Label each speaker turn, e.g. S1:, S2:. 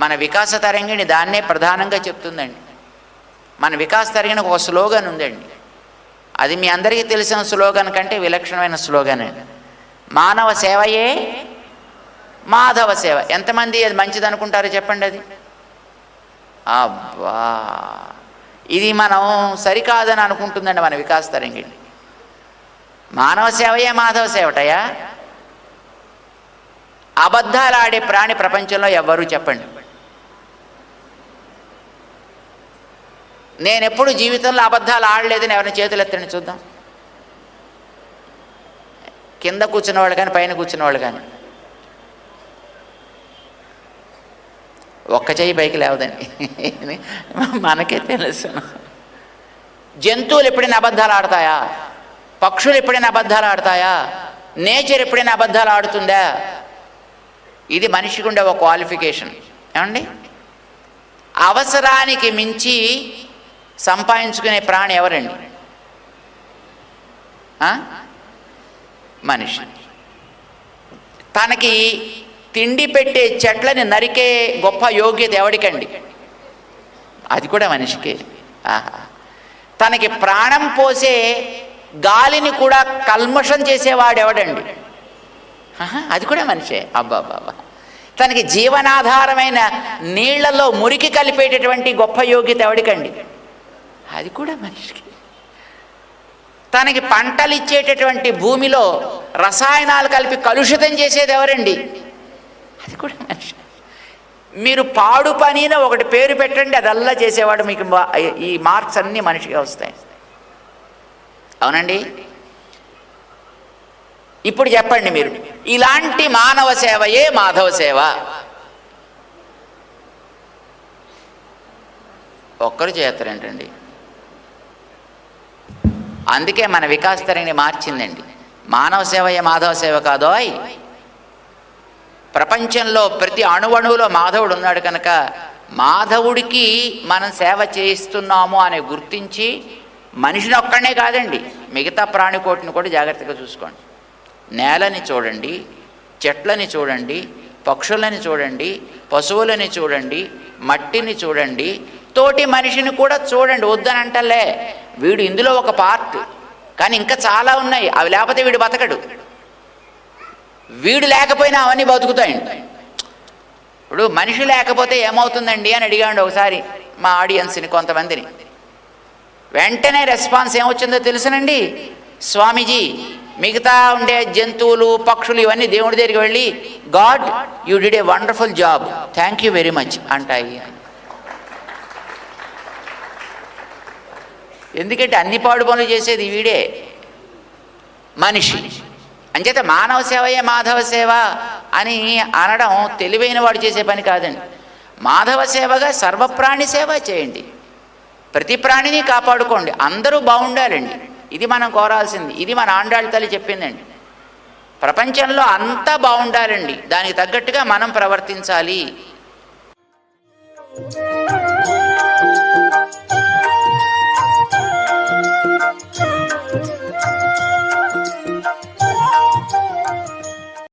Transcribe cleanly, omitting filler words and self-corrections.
S1: మన వికాస తరంగిణి దాన్నే ప్రధానంగా చెప్తుందండి. మన వికాస తరంగిణి ఒక స్లోగన్ ఉందండి. అది మీ అందరికీ తెలిసిన స్లోగన్ కంటే విలక్షణమైన స్లోగన్ అండి. మానవ సేవయే మాధవ సేవ. ఎంతమంది అది మంచిది అనుకుంటారో చెప్పండి. అది అబ్బా, ఇది మనం సరికాదని అనుకుంటుందండి మన వికాస తరంగిణి. మానవ సేవయే మాధవ సేవటయా? అబద్ధాలు ఆడే ప్రాణి ప్రపంచంలో ఎవ్వరూ చెప్పండి. నేను ఎప్పుడు జీవితంలో అబద్ధాలు ఆడలేదని ఎవరిని చేతులు ఎత్తండి చూద్దాం. కింద కూర్చున్నవాళ్ళు కానీ పైన కూర్చున్నవాళ్ళు కానీ ఒక్క చెయ్యి పైకి లేవదండి. మనకే తెలుసు. జంతువులు ఎప్పుడైనా అబద్ధాలు ఆడతాయా? పక్షులు ఎప్పుడైనా అబద్ధాలు ఆడతాయా? నేచర్ ఎప్పుడైనా అబద్ధాలు ఆడుతుందా? ఇది మనిషికి ఉండే ఒక క్వాలిఫికేషన్. ఏమండి, అవసరానికి మించి సంపాదించుకునే ప్రాణి ఎవరండి? మనిషి. తనకి తిండి పెట్టే చెట్లని నరికే గొప్ప యోగ్యత ఎవడికండి? అది కూడా మనిషికే. తనకి ప్రాణం పోసే గాలిని కూడా కల్మషం చేసేవాడు ఎవడండి? అది కూడా మనిషే. అబ్బాబాబా, తనకి జీవనాధారమైన నీళ్లలో మురికి కలిపేటటువంటి గొప్ప యోగ్యత ఎవడికండి? అది కూడా మనిషికి. తనకి పంటలు ఇచ్చేటటువంటి భూమిలో రసాయనాలు కలిపి కలుషితం చేసేది ఎవరండి? అది కూడా మనిషి. మీరు పాడు పనిన ఒకటి పేరు పెట్టండి, అదల్లా చేసేవాడు. మీకు ఈ మార్క్స్ అన్నీ మనిషిగా వస్తాయి. అవునండి. ఇప్పుడు చెప్పండి మీరు, ఇలాంటి మానవ సేవయే మాధవ సేవ. ఒక్కరు చేస్తారేంటండి? అందుకే మన వికాస తరంగిణి మార్చిందండి. మానవ సేవయే మాధవ సేవ కాదోయ్. ప్రపంచంలో ప్రతి అణువణువులో మాధవుడు ఉన్నాడు కనుక మాధవుడికి మనం సేవ చేయిస్తున్నాము అని గుర్తించి మనిషిని ఒక్కడనే కాదండి, మిగతా ప్రాణికోటిని కూడా జాగ్రత్తగా చూసుకోండి. నేలని చూడండి, చెట్లని చూడండి, పక్షులని చూడండి, పశువులని చూడండి, మట్టిని చూడండి, తోటి మనిషిని కూడా చూడండి. వద్దని అంటలే, వీడు ఇందులో ఒక పార్ట్, కానీ ఇంకా చాలా ఉన్నాయి. అవి లేకపోతే వీడు బతకడు. వీడు లేకపోయినా అవన్నీ బతుకుతాయండి. ఇప్పుడు మనిషి లేకపోతే ఏమవుతుందండి అని అడిగాడు ఒకసారి మా ఆడియన్స్ని, కొంతమందిని. వెంటనే రెస్పాన్స్ ఏమొచ్చిందో తెలుసునండి. స్వామీజీ, మిగతా ఉండే జంతువులు పక్షులు ఇవన్నీ దేవుడి దగ్గరికి వెళ్ళి, God you did a wonderful job, thank you very much అంటాయి. ఎందుకంటే అన్ని పాడు పనులు చేసేది వీడే, మనిషి. అంచేత మానవ సేవయే మాధవ సేవ అని అనడం తెలివైన వాడు చేసే పని కాదండి. మాధవ సేవగా సర్వప్రాణి సేవ చేయండి. ప్రతి ప్రాణిని కాపాడుకోండి. అందరూ బాగుండాలండి. ఇది మనం కోరాల్సింది. ఇది మన ఆండాళ్ళ తల్లి చెప్పిందండి. ప్రపంచంలో అంతా బాగుండాలండి, దానికి తగ్గట్టుగా మనం ప్రవర్తించాలి.